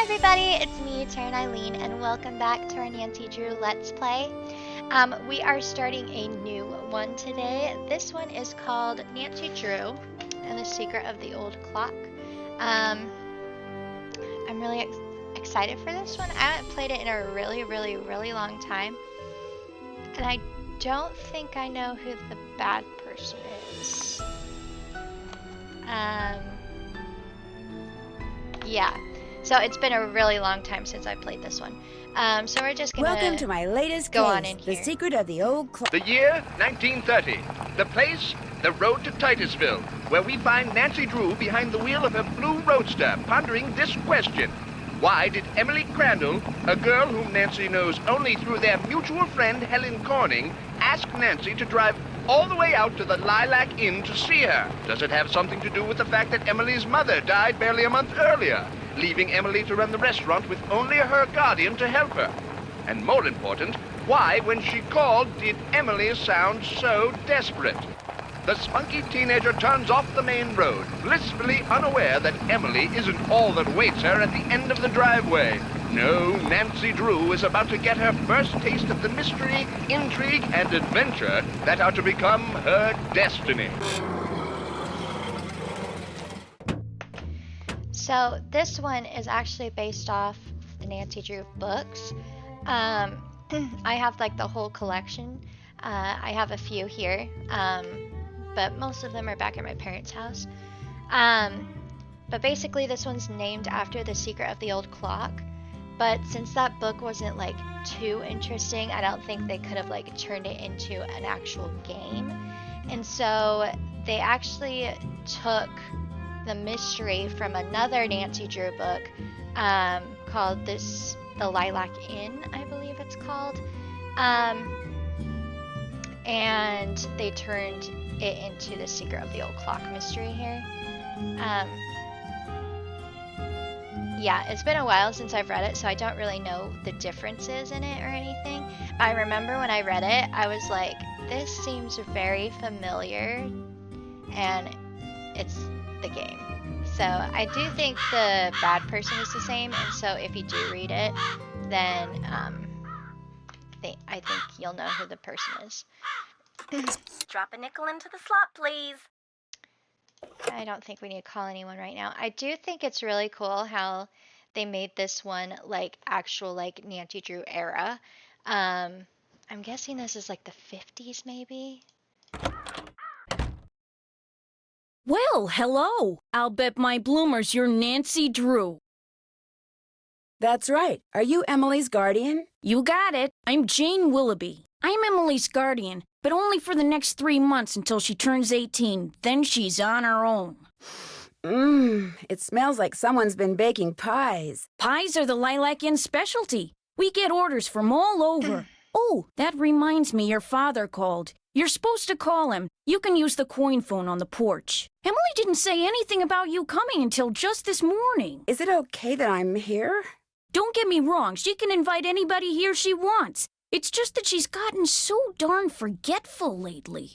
everybody, it's me, Taryn Eileen, and welcome back to our Nancy Drew Let's Play. We are starting a new one today. This one is called Nancy Drew and the Secret of the Old Clock. I'm really excited for this one. I haven't played it in a really long time. And I don't think I know who the bad person is. Yeah. So it's been a really long time since I played this one. So we're just gonna Welcome to my latest go case, on in here. The Secret of the Old Clock. The year 1930. The place, the road to Titusville, where we find Nancy Drew behind the wheel of her blue roadster, pondering this question. Why did Emily Crandall, a girl whom Nancy knows only through their mutual friend Helen Corning, ask Nancy to drive all the way out to the Lilac Inn to see her? Does it have something to do with the fact that Emily's mother died barely a month earlier, leaving Emily to run the restaurant with only her guardian to help her? And more important, why, when she called, did Emily sound so desperate? The spunky teenager turns off the main road, blissfully unaware that Emily isn't all that waits her at the end of the driveway. No, Nancy Drew is about to get her first taste of the mystery, intrigue, and adventure that are to become her destiny. So this one is actually based off the Nancy Drew books. I have like the whole collection. I have a few here, but most of them are back at my parents' house. But basically this one's named after The Secret of the Old Clock. But since that book wasn't like too interesting, I don't think they could have like turned it into an actual game. And so they actually took the mystery from another Nancy Drew book called The Lilac Inn, I believe it's called. And they turned it into The Secret of the Old Clock mystery here. Yeah, it's been a while since I've read it, so I don't really know the differences in it or anything. I remember when I read it, I was like, this seems very familiar, and it's the game. So I do think the bad person is the same, and so if you do read it, then I think you'll know who the person is. Drop a nickel into the slot, please. I don't think we need to call anyone right now. I do think it's really cool how they made this one like actual like Nancy Drew era. I'm guessing this is like the 50s maybe. Well, hello. I'll bet my bloomers you're Nancy Drew. That's right. Are you Emily's guardian? You got it. I'm Jane Willoughby. I'm Emily's guardian, but only for the next 3 months until she turns 18. Then she's on her own. It smells like someone's been baking pies. Pies are the Lilac Inn specialty. We get orders from all over. Oh, that reminds me, your father called. You're supposed to call him. You can use the coin phone on the porch. Emily didn't say anything about you coming until just this morning. Is it okay that I'm here? Don't get me wrong, she can invite anybody here she wants. It's just that she's gotten so darn forgetful lately.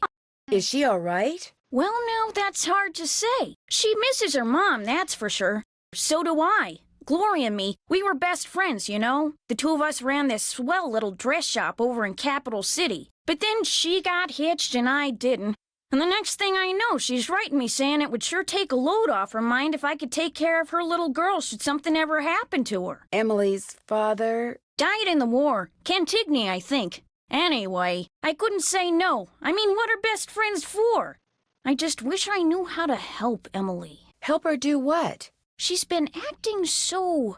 Is she all right? Well, now, that's hard to say. She misses her mom, that's for sure. So do I. Gloria and me, we were best friends, you know? The two of us ran this swell little dress shop over in Capital City. But then she got hitched and I didn't. And the next thing I know, she's writing me saying it would sure take a load off her mind if I could take care of her little girl should something ever happen to her. Emily's father? Died in the war. Cantigny, I think. Anyway, I couldn't say no. I mean, what are best friends for? I just wish I knew how to help Emily. Help her do what? She's been acting so...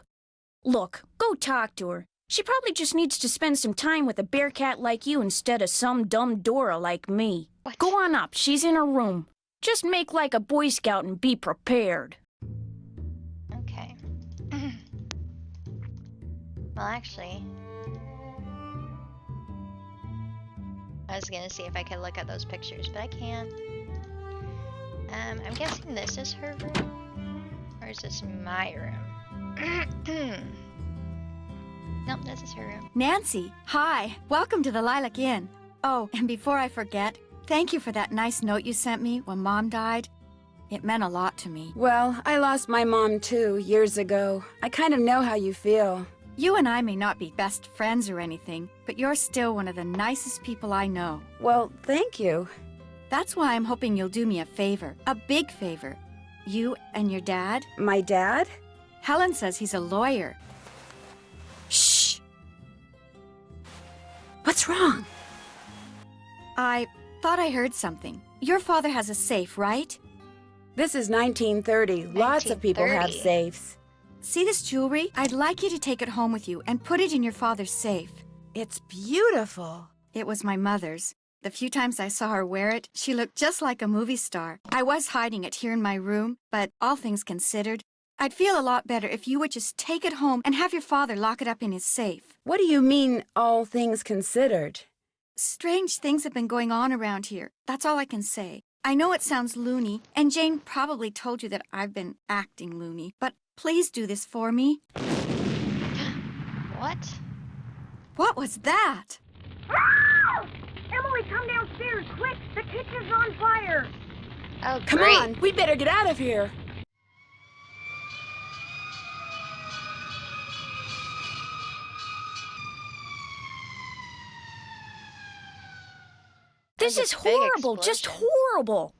Look, go talk to her. She probably just needs to spend some time with a bear cat like you instead of some dumb Dora like me. What? Go on up, she's in her room. Just make like a Boy Scout and be prepared. Okay. Well, actually, I was gonna see if I could look at those pictures, but I can't. I'm guessing this is her room, or is this my room? Nope, this is her room. Nancy, hi. Welcome to the Lilac Inn. Oh, and before I forget, thank you for that nice note you sent me when Mom died. It meant a lot to me. Well, I lost my mom too, years ago. I kind of know how you feel. You and I may not be best friends or anything, but you're still one of the nicest people I know. Well, thank you. That's why I'm hoping you'll do me a favor. A big favor. You and your dad? My dad? Helen says he's a lawyer. Shh! What's wrong? I thought I heard something. Your father has a safe, right? This is 1930. Lots of people have 1930. safes. See this jewelry? I'd like you to take it home with you and put it in your father's safe. It's beautiful. It was my mother's. The few times I saw her wear it, she looked just like a movie star. I was hiding it here in my room, but all things considered, I'd feel a lot better if you would just take it home and have your father lock it up in his safe. What do you mean, all things considered? Strange things have been going on around here. That's all I can say. I know it sounds loony, and Jane probably told you that I've been acting loony, but please do this for me. What? What was that? Emily, come downstairs, quick! The kitchen's on fire! Oh, Come great. on, we better get out of here. This That was is a big horrible, just explosion. horrible.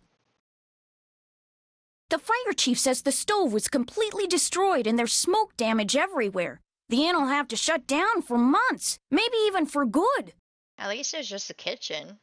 The fire chief says the stove was completely destroyed and there's smoke damage everywhere. The inn will have to shut down for months, maybe even for good. At least it's just the kitchen.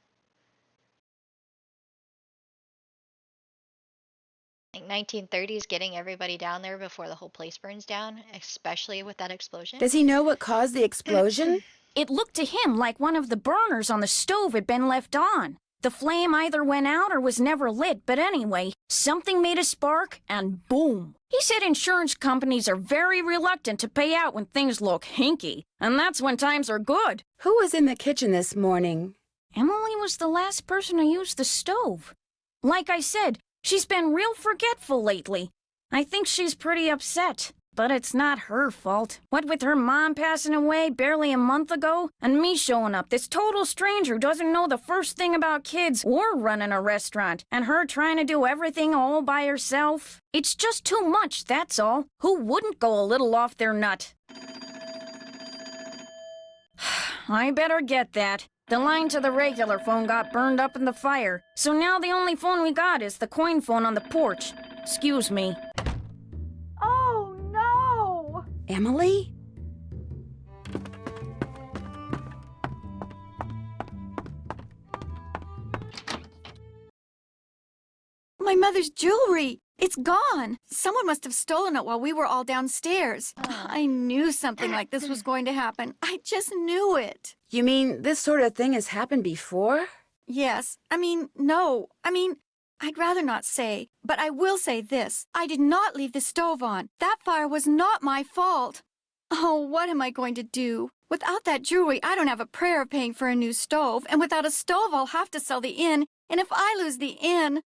Like 1930s, getting everybody down there before the whole place burns down, especially with that explosion. Does he know what caused the explosion? It looked to him like one of the burners on the stove had been left on. The flame either went out or was never lit, but anyway, something made a spark and boom. He said insurance companies are very reluctant to pay out when things look hinky, and that's when times are good. Who was in the kitchen this morning? Emily was the last person to use the stove. Like I said, she's been real forgetful lately. I think she's pretty upset. But it's not her fault. What with her mom passing away barely a month ago, and me showing up, this total stranger who doesn't know the first thing about kids or running a restaurant, and her trying to do everything all by herself. It's just too much, that's all. Who wouldn't go a little off their nut? I better get that. The line to the regular phone got burned up in the fire, so now the only phone we got is the coin phone on the porch. Excuse me. Oh, no! Emily? My mother's jewelry! It's gone! Someone must have stolen it while we were all downstairs. I knew something like this was going to happen. I just knew it. You mean this sort of thing has happened before? Yes. No. I'd rather not say, but I will say this. I did not leave the stove on. That fire was not my fault. Oh, what am I going to do? Without that jewelry, I don't have a prayer of paying for a new stove, and without a stove, I'll have to sell the inn, and if I lose the inn...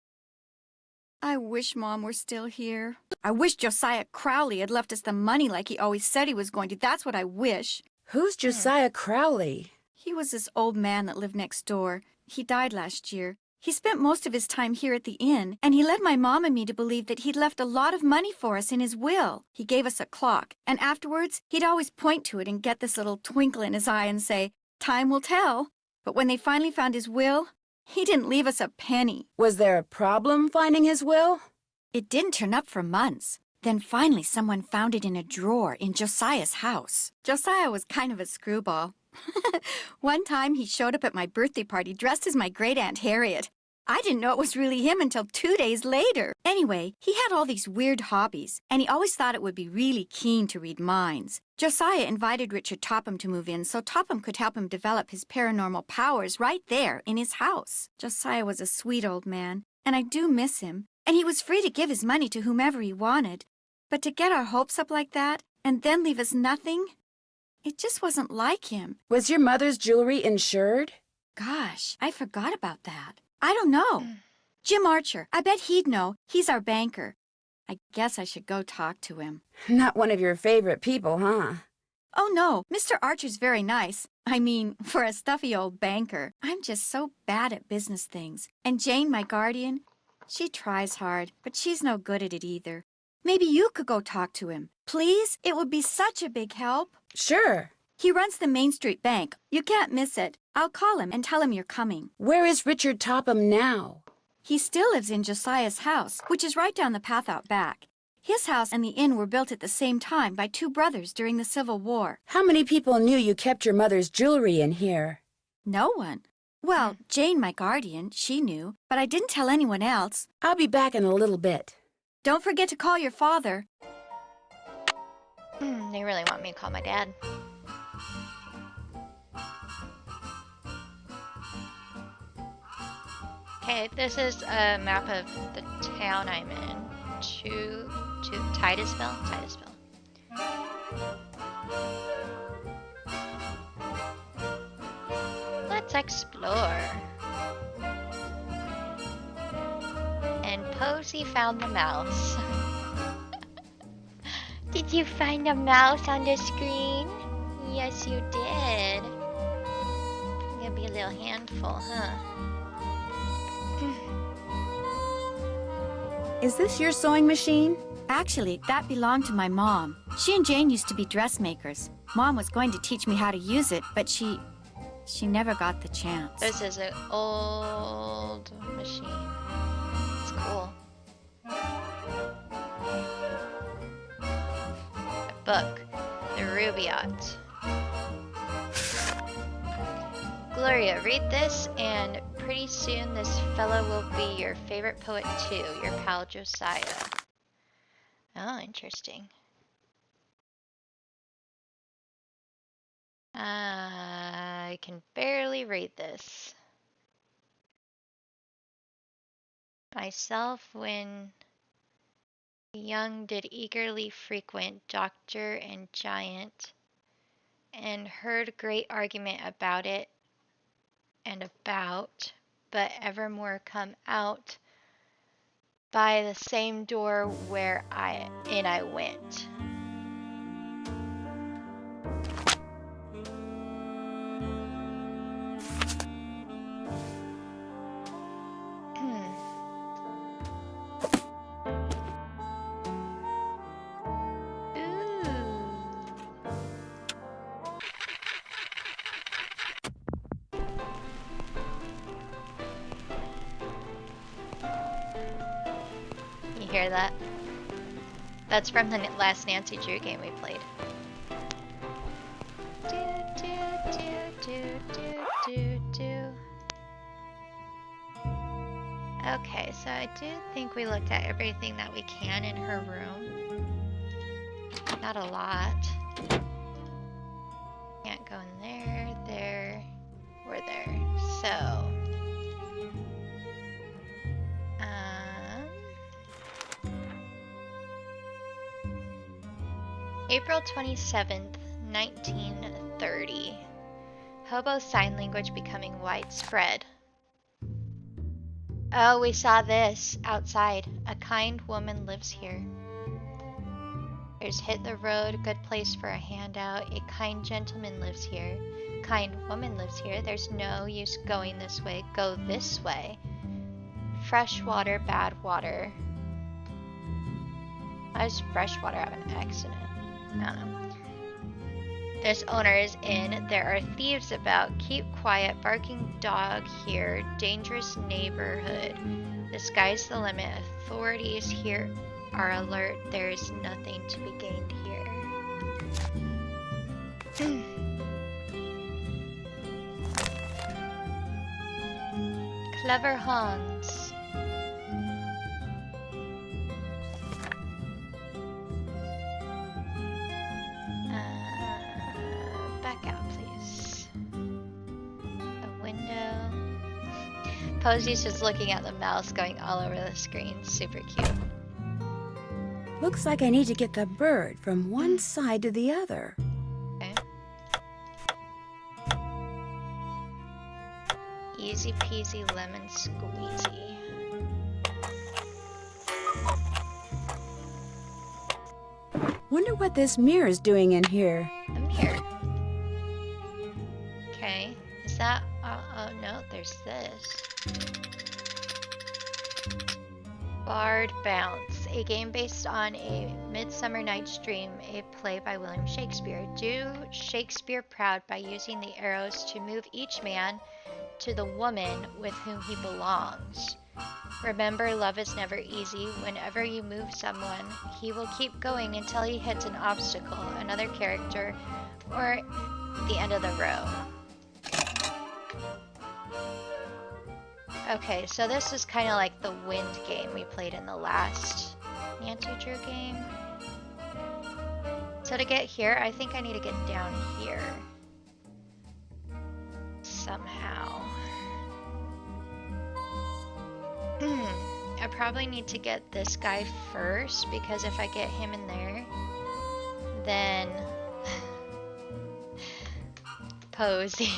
I wish Mom were still here. I wish Josiah Crowley had left us the money like he always said he was going to. That's what I wish. Who's Josiah Crowley? He was this old man that lived next door. He died last year. He spent most of his time here at the inn, and he led my mom and me to believe that he'd left a lot of money for us in his will. He gave us a clock, and afterwards, he'd always point to it and get this little twinkle in his eye and say, "Time will tell." But when they finally found his will, he didn't leave us a penny. Was there a problem finding his will? It didn't turn up for months. Then finally someone found it in a drawer in Josiah's house. Josiah was kind of a screwball. One time he showed up at my birthday party dressed as my great-aunt Harriet. I didn't know it was really him until 2 days later. Anyway, he had all these weird hobbies, and he always thought it would be really keen to read minds. Josiah invited Richard Topham to move in so Topham could help him develop his paranormal powers right there in his house. Josiah was a sweet old man, and I do miss him, and he was free to give his money to whomever he wanted. But to get our hopes up like that, and then leave us nothing, it just wasn't like him. Was your mother's jewelry insured? Gosh, I forgot about that. I don't know. Jim Archer, I bet he'd know. He's our banker. I guess I should go talk to him. Not one of your favorite people, huh? Oh, no, Mr. Archer's very nice. I mean, for a stuffy old banker. I'm just so bad at business things. And Jane, my guardian, She tries hard, but she's no good at it either. Maybe you could go talk to him. Please? It would be such a big help. Sure. He runs the Main Street Bank. You can't miss it. I'll call him and tell him you're coming. Where is Richard Topham now? He still lives in Josiah's house, which is right down the path out back. His house and the inn were built at the same time by two brothers during the Civil War. How many people knew you kept your mother's jewelry in here? No one. Well, Jane, my guardian, she knew, but I didn't tell anyone else. I'll be back in a little bit. Don't forget to call your father. They really want me to call my dad. Okay, this is a map of the town I'm in. To Titusville? Titusville. Let's explore. And Posey found the mouse. Did you find a mouse on the screen? Yes, you did. Gonna be a little handful, huh? Is this your sewing machine? Actually, that belonged to my mom. She and Jane used to be dressmakers. Mom was going to teach me how to use it, but she never got the chance. This is an old machine. It's cool. A book. The Rubaiyat. Gloria, read this, and pretty soon this fellow will be your favorite poet too, your pal Josiah. Oh, interesting. I can barely read this. Myself, when young, did eagerly frequent Doctor and Giant, and heard great argument about it and about, but evermore come out by the same door where I went. Hear that? That's from the last Nancy Drew game we played. Okay, so I do think we looked at everything that we can in her room. Not a lot. Can't go in there, there, or there. So April 27th, 1930. Hobo sign language becoming widespread. Oh, we saw this outside. A kind woman lives here. There's hit the road, good place for a handout. A kind gentleman lives here. Kind woman lives here. There's no use going this way. Go this way. Fresh water, bad water. Why does fresh water have an accident? I don't know. This owner is in. There are thieves about. Keep quiet. Barking dog here. Dangerous neighborhood. The sky's the limit. Authorities here are alert. There is nothing to be gained here. Clever Hans. Back out, please. A window. Posey's just looking at the mouse going all over the screen. Super cute. Looks like I need to get the bird from one side to the other. Okay. Easy peasy lemon squeezy. Wonder what this mirror's doing in here. A mirror. Okay. Is that... oh no, there's this. Bard Bounce, a game based on A Midsummer Night's Dream, a play by William Shakespeare. Do Shakespeare proud by using the arrows to move each man to the woman with whom he belongs. Remember, love is never easy. Whenever you move someone, he will keep going until he hits an obstacle, another character, or the end of the row. Okay, so this is kind of like the wind game we played in the last Nancy Drew game. So to get here, I think I need to get down here. Somehow. I probably need to get this guy first, because if I get him in there, then... Posey.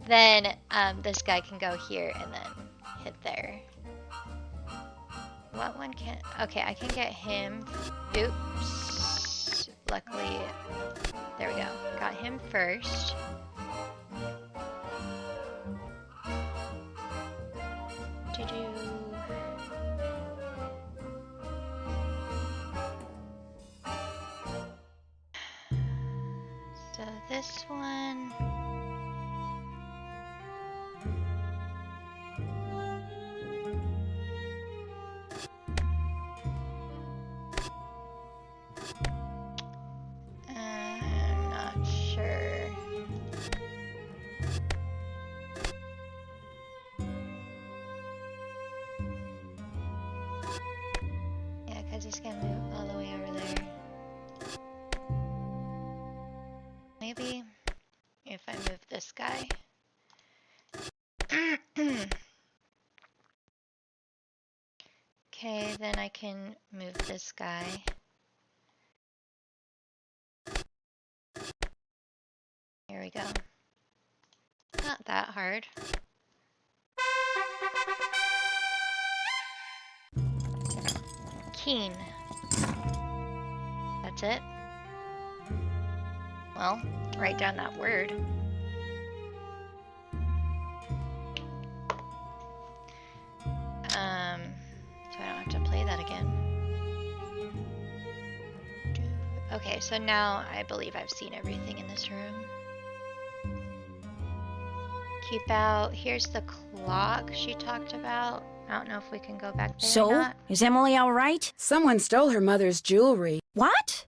Then this guy can go here and then hit there. What one can... Okay, I can get him. Oops. Luckily, there we go. Got him first. So this one... I'm not sure. Yeah, because he's gonna move all the way over there. Maybe if I move this guy. Okay, then I can move this guy. Here we go. Not that hard. Keen. That's it. Well, write down that word. So I don't have to play that again. Okay, so now I believe I've seen everything in this room. Keep out. Here's the clock she talked about. I don't know if we can go back there or So, not. is Emily all right? Someone stole her mother's jewelry. What?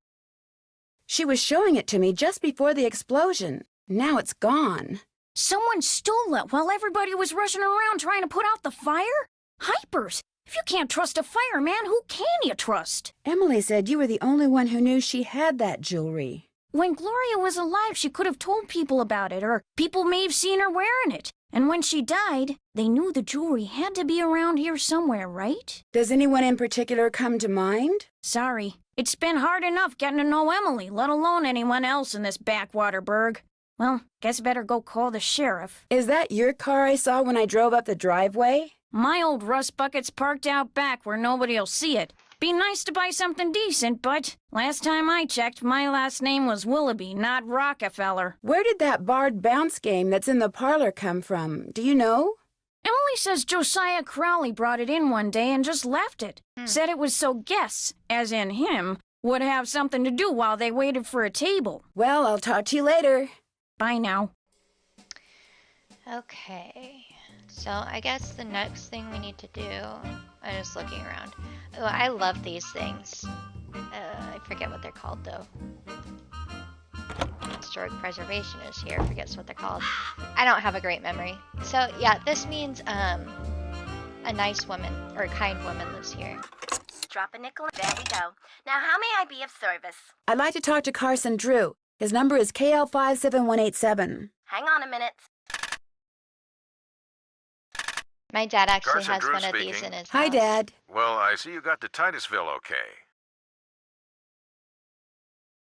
She was showing it to me just before the explosion. Now it's gone. Someone stole it while everybody was rushing around trying to put out the fire? Hypers! If you can't trust a fireman, who can you trust? Emily said you were the only one who knew she had that jewelry. When Gloria was alive, she could have told people about it, or people may have seen her wearing it. And when she died, they knew the jewelry had to be around here somewhere, right? Does anyone in particular come to mind? Sorry. It's been hard enough getting to know Emily, let alone anyone else in this backwater burg. Well, guess better go call the sheriff. Is that your car I saw when I drove up the driveway? My old rust bucket's parked out back where nobody'll see it. Be nice to buy something decent, but last time I checked, my last name was Willoughby, not Rockefeller. Where did that barred bounce game that's in the parlor come from? Do you know? Emily says Josiah Crowley brought it in one day and just left it. Said it was so guests, as in him, would have something to do while they waited for a table. Well, I'll talk to you later. Bye now. Okay. So I guess the next thing we need to do... I'm just looking around. Oh, I love these things. I forget what they're called, though. Historic preservation is here. I forget what they're called. I don't have a great memory. So, yeah, this means a nice woman, or a kind woman lives here. Drop a nickel. There we go. Now, how may I be of service? I'd like to talk to Carson Drew. His number is KL57187. Hang on a minute. My dad actually Carson has Drew one of speaking. these in his Hi, house. Dad. Well, I see you got to Titusville okay.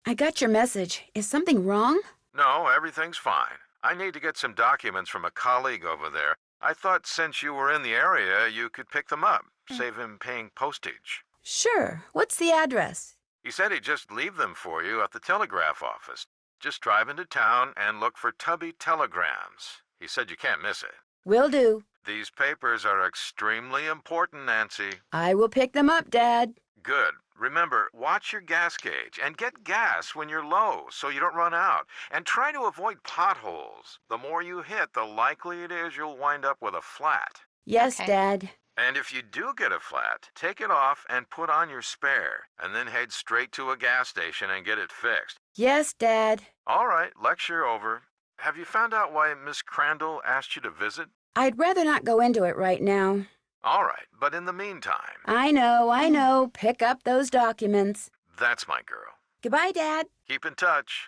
I got your message. Is something wrong? No, everything's fine. I need to get some documents from a colleague over there. I thought since you were in the area, you could pick them up, save him paying postage. Sure. What's the address? He said he'd just leave them for you at the telegraph office. Just drive into town and look for Tubby Telegrams. He said you can't miss it. Will do. These papers are extremely important, Nancy. I will pick them up, Dad. Good. Remember, watch your gas gauge and get gas when you're low so you don't run out. And try to avoid potholes. The more you hit, the likely it is you'll wind up with a flat. Yes, Okay. Dad. And if you do get a flat, take it off and put on your spare, and then head straight to a gas station and get it fixed. Yes, Dad. All right, lecture over. Have you found out why Miss Crandall asked you to visit? I'd rather not go into it right now. All right, but in the meantime, I know. Pick up those documents. that's my girl. Goodbye, Dad. Keep in touch.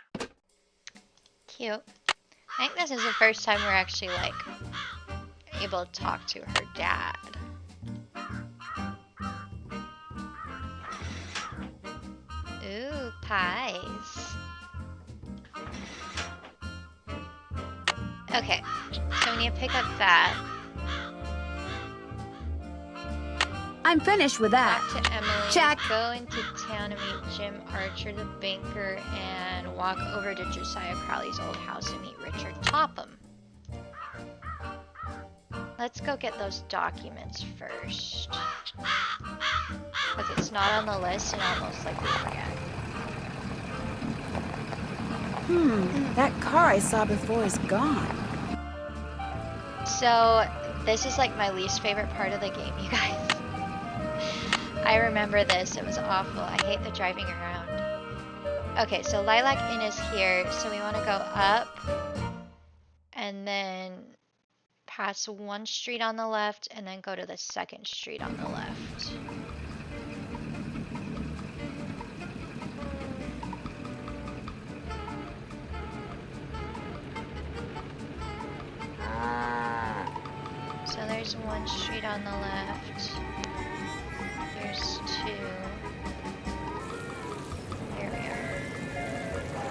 Cute. I think this is the first time we're actually, like, able to talk to her dad. Ooh, pies. Okay, so we need to pick up that. I'm finished with that. Talk to Emily. Check. Go into town to meet Jim Archer, the banker, and walk over to Josiah Crowley's old house and meet Richard Topham. Let's go get those documents first. Because it's not on the list and I'll most likely forget. That car I saw before is gone. So, this is like my least favorite part of the game, you guys. I remember this, it was awful. I hate the driving around. Okay, so Lilac Inn is here, so we want to go up and then pass one street on the left and then go to the second street on the left. So there's one street on the left. There's two. There we are.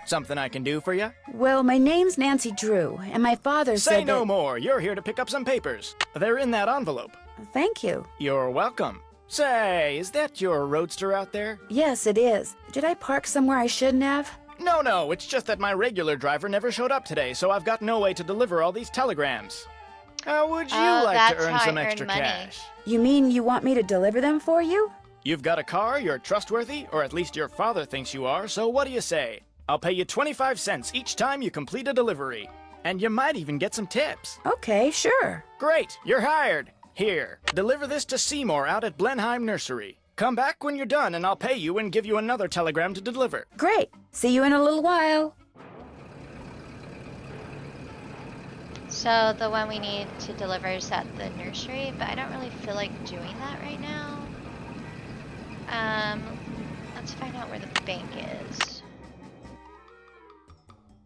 Something I can do for you? Well, my name's Nancy Drew, and my father Say said no that... more. You're here to pick up some papers. They're in that envelope. Thank you. You're welcome. Say, is that your roadster out there? Yes, it is. Did I park somewhere I shouldn't have? No, it's just that my regular driver never showed up today, so I've got no way to deliver all these telegrams. How would you Oh, like to that's earn how I some earn extra money. cash? You mean you want me to deliver them for you? You've got a car, you're trustworthy, or at least your father thinks you are, so what do you say? I'll pay you 25 cents each time you complete a delivery. And you might even get some tips. Okay, sure. Great, you're hired. Here, deliver this to Seymour out at Blenheim Nursery. Come back when you're done and I'll pay you and give you another telegram to deliver. Great. See you in a little while. So the one we need to deliver is at the nursery, but I don't really feel like doing that right now. Let's find out where the bank is.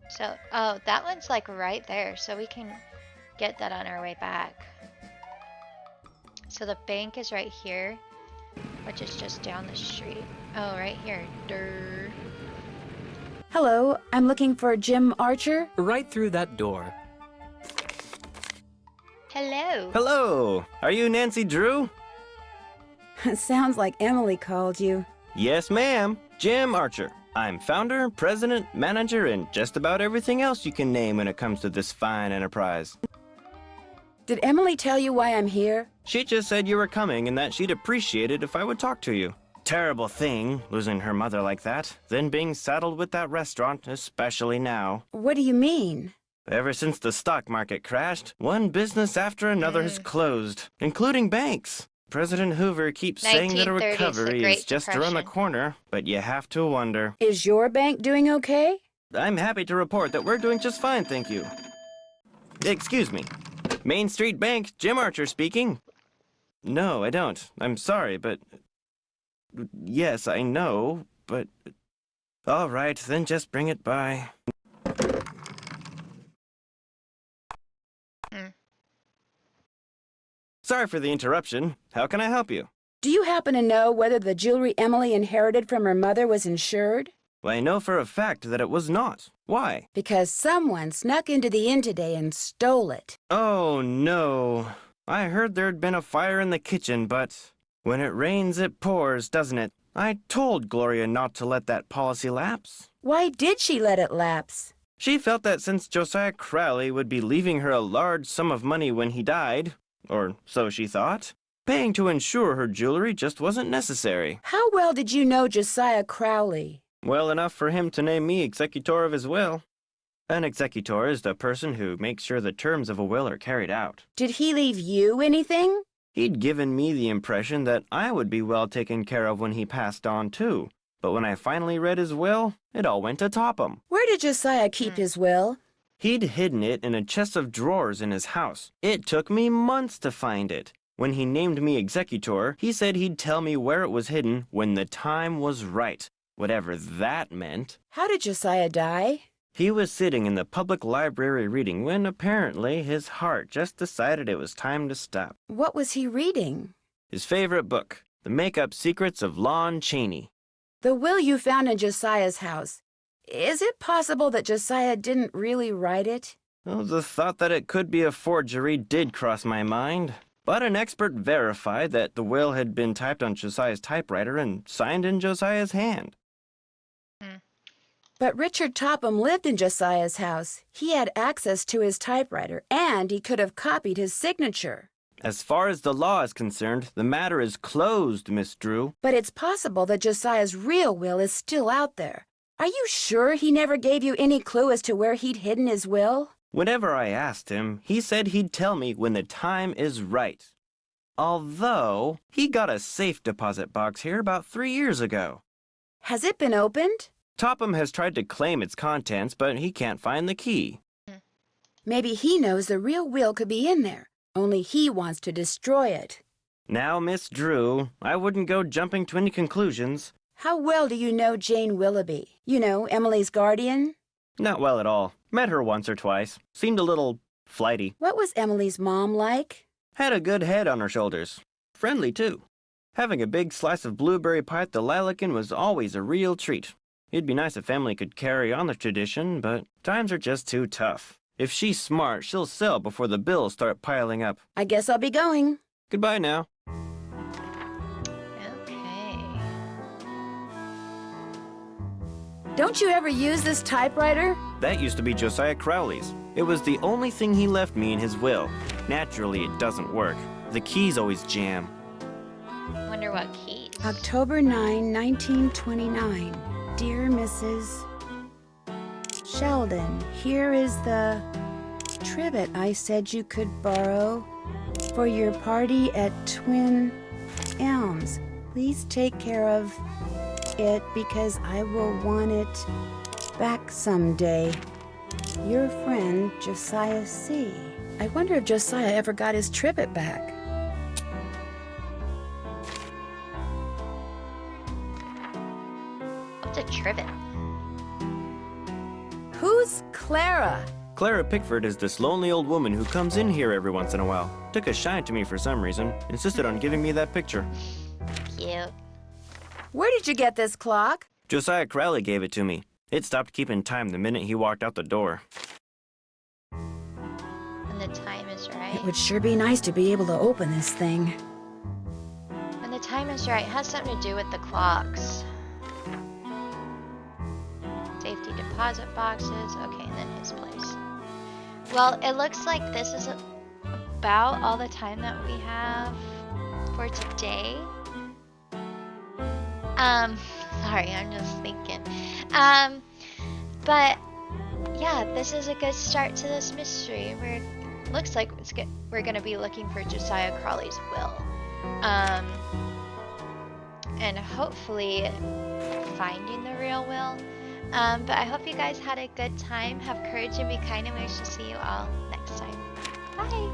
So, oh, that one's like right there, so we can get that on our way back. So the bank is right here, which is just down the street. Oh, right here. Durr. Hello, I'm looking for Jim Archer. Right through that door. Hello. Hello! Are you Nancy Drew? Sounds like Emily called you. Yes, ma'am. Jim Archer. I'm founder, president, manager, and just about everything else you can name when it comes to this fine enterprise. Did Emily tell you why I'm here? She just said you were coming and that she'd appreciate it if I would talk to you. Terrible thing, losing her mother like that, then being saddled with that restaurant, especially now. What do you mean? Ever since the stock market crashed, one business after another has closed, including banks. President Hoover keeps saying that a 1930s, the recovery Great is just around the Depression. corner, but you have to wonder. Is your bank doing okay? I'm happy to report that we're doing just fine, thank you. Excuse me. Main Street Bank, Jim Archer speaking. No, I don't. I'm sorry, but... Yes, I know, but... All right, then just bring it by. Sorry for the interruption. How can I help you? Do you happen to know whether the jewelry Emily inherited from her mother was insured? Well, I know for a fact that it was not. Why? Because someone snuck into the inn today and stole it. Oh, no. I heard there'd been a fire in the kitchen, but when it rains, it pours, doesn't it? I told Gloria not to let that policy lapse. Why did she let it lapse? She felt that since Josiah Crowley would be leaving her a large sum of money when he died, or so she thought, paying to insure her jewelry just wasn't necessary. How well did you know Josiah Crowley? Well enough for him to name me executor of his will. An executor is the person who makes sure the terms of a will are carried out. Did he leave you anything? He'd given me the impression that I would be well taken care of when he passed on, too. But when I finally read his will, it all went to Topham. Where did Josiah keep his will? He'd hidden it in a chest of drawers in his house. It took me months to find it. When he named me executor, he said he'd tell me where it was hidden when the time was right, whatever that meant. How did Josiah die? He was sitting in the public library reading when apparently his heart just decided it was time to stop. What was he reading? His favorite book, The Make-Up Secrets of Lon Chaney. The will you found in Josiah's house. Is it possible that Josiah didn't really write it? Well, the thought that it could be a forgery did cross my mind. But an expert verified that the will had been typed on Josiah's typewriter and signed in Josiah's hand. But Richard Topham lived in Josiah's house. He had access to his typewriter, and he could have copied his signature. As far as the law is concerned, the matter is closed, Miss Drew. But it's possible that Josiah's real will is still out there. Are you sure he never gave you any clue as to where he'd hidden his will? Whenever I asked him, he said he'd tell me when the time is right. Although, he got a safe deposit box here about 3 years ago. Has it been opened? Topham has tried to claim its contents, but he can't find the key. Maybe he knows the real will could be in there, only he wants to destroy it. Now, Miss Drew, I wouldn't go jumping to any conclusions. How well do you know Jane Willoughby? You know, Emily's guardian? Not well at all. Met her once or twice. Seemed a little flighty. What was Emily's mom like? Had a good head on her shoulders. Friendly, too. Having a big slice of blueberry pie at the Lilac Inn was always a real treat. It'd be nice if Emily could carry on the tradition, but times are just too tough. If she's smart, she'll sell before the bills start piling up. I guess I'll be going. Goodbye now. Okay. Don't you ever use this typewriter? That used to be Josiah Crowley's. It was the only thing he left me in his will. Naturally, it doesn't work. The keys always jam. Wonder what keys. October 9, 1929. Dear Mrs. Sheldon, here is the trivet I said you could borrow for your party at Twin Elms. Please take care of it because I will want it back someday. Your friend, Josiah C. I wonder if Josiah ever got his trivet back. What's a trivet? Who's Clara? Clara Pickford is this lonely old woman who comes in here every once in a while. Took a shine to me for some reason. Insisted on giving me that picture. Cute. Where did you get this clock? Josiah Crowley gave it to me. It stopped keeping time the minute he walked out the door. When the time is right. It would sure be nice to be able to open this thing. When the time is right. It has something to do with the clocks. Safety deposit boxes. Okay, and then his place. Well, it looks like this is about all the time that we have for today. Sorry, I'm just thinking. But yeah, this is a good start to this mystery. Looks like we're gonna be looking for Josiah Crowley's will. And hopefully finding the real will. But I hope you guys had a good time. Have courage and be kind, and we shall see you all next time. Bye!